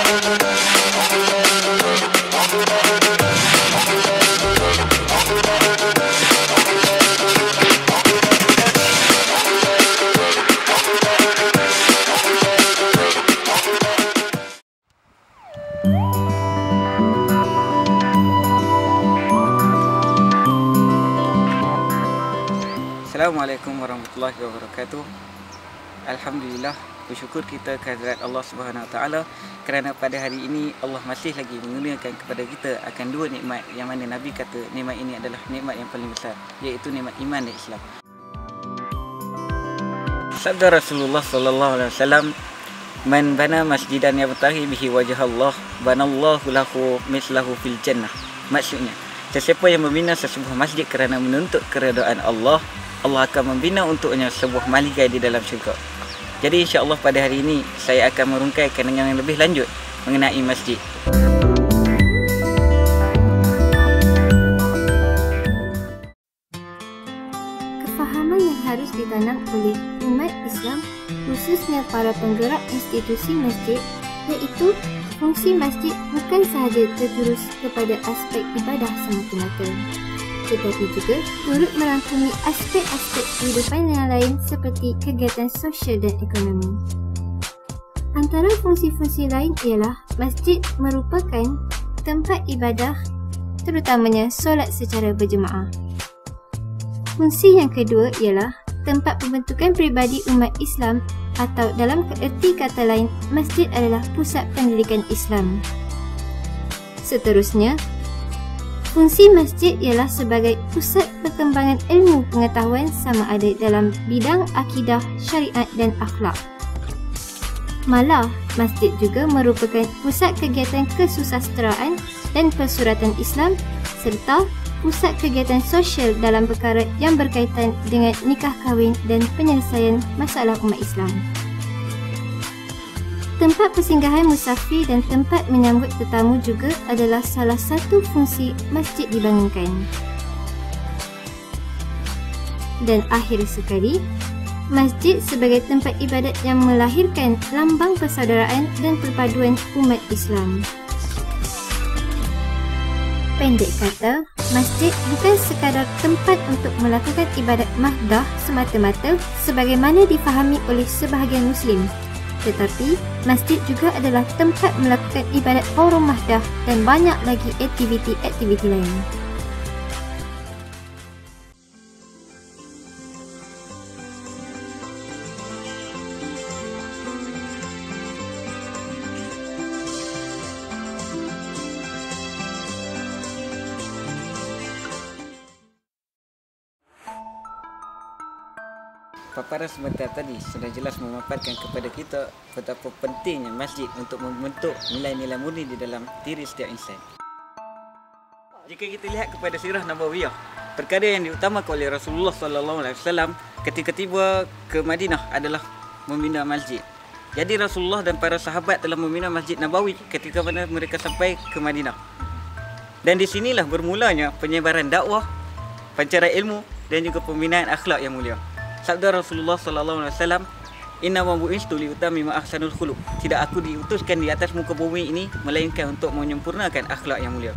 Assalamualaikum warahmatullahi wabarakatuh. Alhamdulillah, bersyukur kita kehadirat Allah Subhanahu Wa Taala kerana pada hari ini Allah masih lagi mengurniakan kepada kita akan dua nikmat yang mana Nabi kata nikmat ini adalah nikmat yang paling besar, iaitu nikmat iman dan Islam. Sabda Rasulullah sallallahu alaihi wasallam, "Man bana masjidan yabtaghi bihi wajh Allah, banallahu lahu mislahu fil jannah." Maksudnya, sesiapa yang membina sesebuah masjid kerana menuntut keredaan Allah, Allah akan membina untuknya sebuah maligai di dalam syurga. Jadi insya-Allah pada hari ini saya akan merungkaikan dengan yang lebih lanjut mengenai masjid. Kefahaman yang harus ditanam oleh umat Islam, khususnya para penggerak institusi masjid, iaitu fungsi masjid bukan sahaja tergerus kepada aspek ibadah semata-mata, tetapi juga turut merangkumi aspek-aspek kehidupan yang lain seperti kegiatan sosial dan ekonomi. Antara fungsi-fungsi lain ialah masjid merupakan tempat ibadah, terutamanya solat secara berjemaah. Fungsi yang kedua ialah tempat pembentukan peribadi umat Islam, atau dalam erti kata lain, masjid adalah pusat pendidikan Islam. Seterusnya, fungsi masjid ialah sebagai pusat perkembangan ilmu pengetahuan sama ada dalam bidang akidah, syariat dan akhlak. Malah, masjid juga merupakan pusat kegiatan kesusasteraan dan persuratan Islam serta pusat kegiatan sosial dalam perkara yang berkaitan dengan nikah kahwin dan penyelesaian masalah umat Islam. Tempat persinggahan musafir dan tempat menyambut tetamu juga adalah salah satu fungsi masjid dibangunkan. Dan akhir sekali, masjid sebagai tempat ibadat yang melahirkan lambang persaudaraan dan perpaduan umat Islam. Pendek kata, masjid bukan sekadar tempat untuk melakukan ibadat mahdah semata-mata sebagaimana difahami oleh sebahagian Muslim, tetapi masjid juga adalah tempat melakukan ibadat forum mahdah dan banyak lagi aktiviti-aktiviti lain. Paparan sebentar tadi sudah jelas memaparkan kepada kita betapa pentingnya masjid untuk membentuk nilai-nilai murni di dalam diri setiap insan. Jika kita lihat kepada sirah Nabawiyah, perkara yang diutamakan oleh Rasulullah sallallahu alaihi wasallam ketika tiba ke Madinah adalah membina masjid. Jadi Rasulullah dan para sahabat telah membina Masjid Nabawi ketika mana mereka sampai ke Madinah. Dan di sinilah bermulanya penyebaran dakwah, pancaran ilmu dan juga pembinaan akhlak yang mulia. Sabda Rasulullah sallallahu alaihi wasallam, "Inna ma bu'istu li utammima ahsanul khuluq." Tidak aku diutuskan di atas muka bumi ini melainkan untuk menyempurnakan akhlak yang mulia.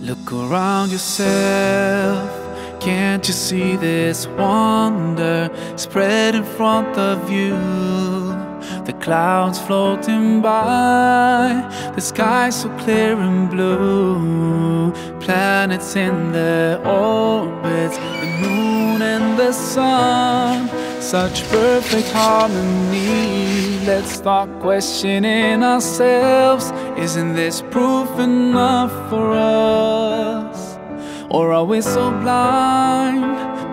Look around yourself, can't you see this wonder spread in front of you? The clouds floating by, the sky so clear and blue, planets in their orbits, the moon and the sun, such perfect harmony. Let's start questioning ourselves. Isn't this proof enough for us? Or are we so blind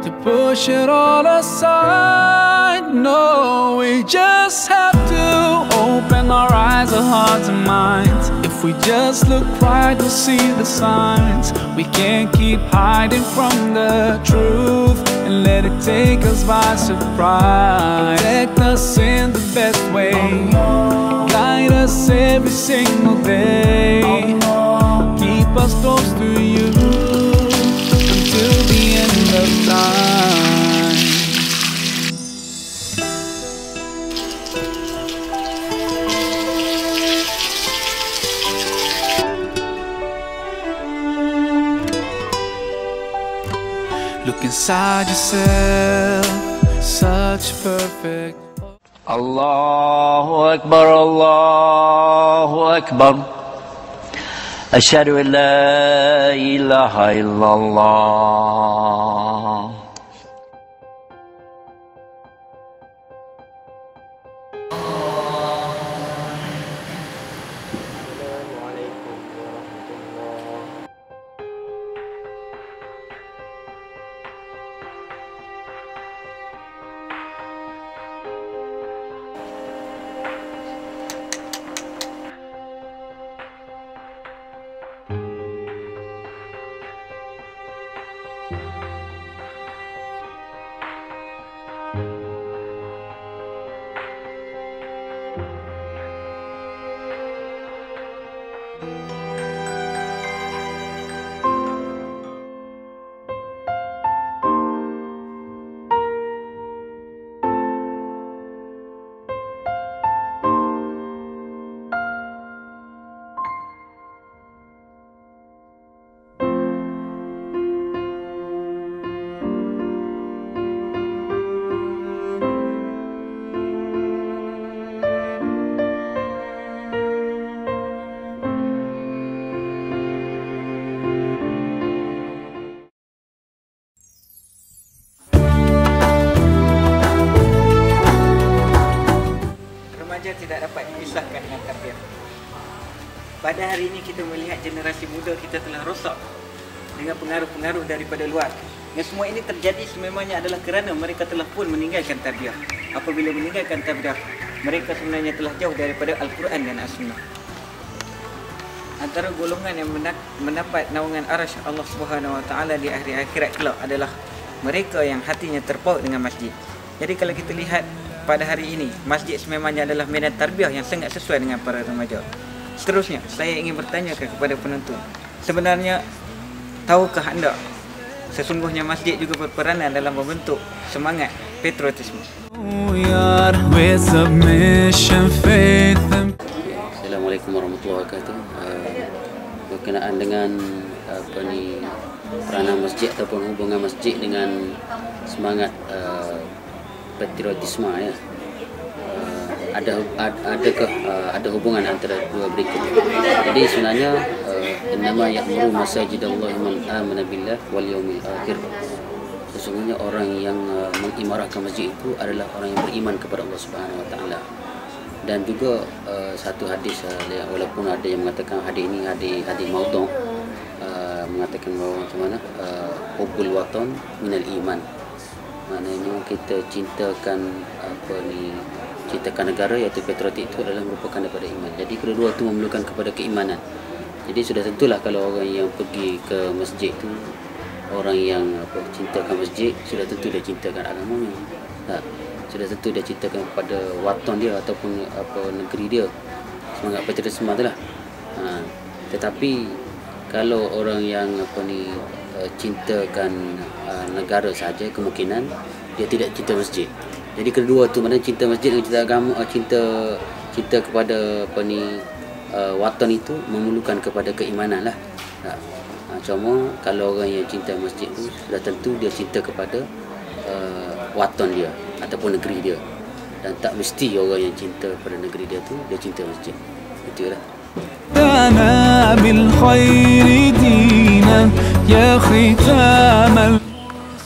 to push it all aside? No, we just have to open our eyes are hearts and minds. If we just look right, we'll see the signs. We can't keep hiding from the truth and let it take us by surprise. Protect us in the best way, guide us every single day, keep us close to you until the end of time. Look inside yourself, such perfect. Allahu Akbar, Allahu Akbar. Asyhadu an la ilaha illallah. Tidak dapat dipisahkan dengan tarbiyah. Pada hari ini kita melihat generasi muda kita telah rosak dengan pengaruh-pengaruh daripada luar. Yang semua ini terjadi sememangnya adalah kerana mereka telah pun meninggalkan tarbiyah. Apabila meninggalkan tarbiyah, mereka sebenarnya telah jauh daripada Al-Quran dan As-Sunnah. Antara golongan yang mendapat naungan arasy Allah Subhanahu Wa Taala di akhir akhirat kelak adalah mereka yang hatinya terpaut dengan masjid. Jadi kalau kita lihat pada hari ini, masjid sememangnya adalah medan tarbiyah yang sangat sesuai dengan para remaja. Seterusnya, saya ingin bertanya kepada penonton, sebenarnya tahukah anda sesungguhnya masjid juga berperanan dalam membentuk semangat patriotisme? Assalamualaikum warahmatullahi wabarakatuh. Berkenaan dengan peranan masjid ataupun hubungan masjid dengan semangat patriotisme, ya. Ada hubungan antara dua berikut. Jadi sebenarnya innama ya'muru masajidallahi man amana billah wal yaumil akhir. Sesungguhnya orang yang mengimarahkan masjid itu adalah orang yang beriman kepada Allah Subhanahu Wa Taala. Dan juga satu hadis, walaupun ada yang mengatakan hadis ini hadis maudhu', mengatakan bahawa macam mana hubbul watan minal iman. Maknanya kita cintakan cintakan negara, iaitu patriotik itu adalah merupakan daripada iman. Jadi kedua-dua itu memerlukan kepada keimanan. Jadi sudah tentulah kalau orang yang pergi ke masjid itu orang yang cintakan masjid, sudah tentu dia cintakan agamanya. Sudah tentu dia cintakan kepada watan dia ataupun negeri dia. Semangat patriotisme itulah. Tetapi kalau orang yang cintakan negara saja, kemungkinan dia tidak cinta masjid. Jadi kedua tu, mana cinta masjid dan cinta agama, cinta kepada watan itu memerlukan kepada keimanan lah. Cuma kalau orang yang cinta masjid tu sudah tentu dia cinta kepada watan dia ataupun negeri dia, dan tak mesti orang yang cinta pada negeri dia tu dia cinta masjid. Itulah.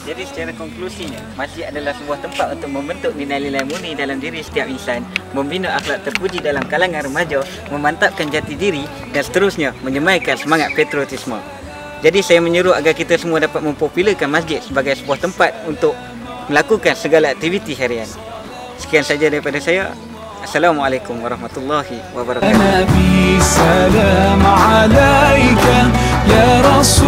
Jadi secara konklusinya, masjid adalah sebuah tempat untuk membentuk nilai-nilai murni dalam diri setiap insan, membina akhlak terpuji dalam kalangan remaja, memantapkan jati diri dan seterusnya menyemaikan semangat patriotisme. Jadi saya menyeru agar kita semua dapat mempopularkan masjid sebagai sebuah tempat untuk melakukan segala aktiviti harian. Sekian saja daripada saya. Assalamualaikum warahmatullahi wabarakatuh. نبي سلام عليك يا رسول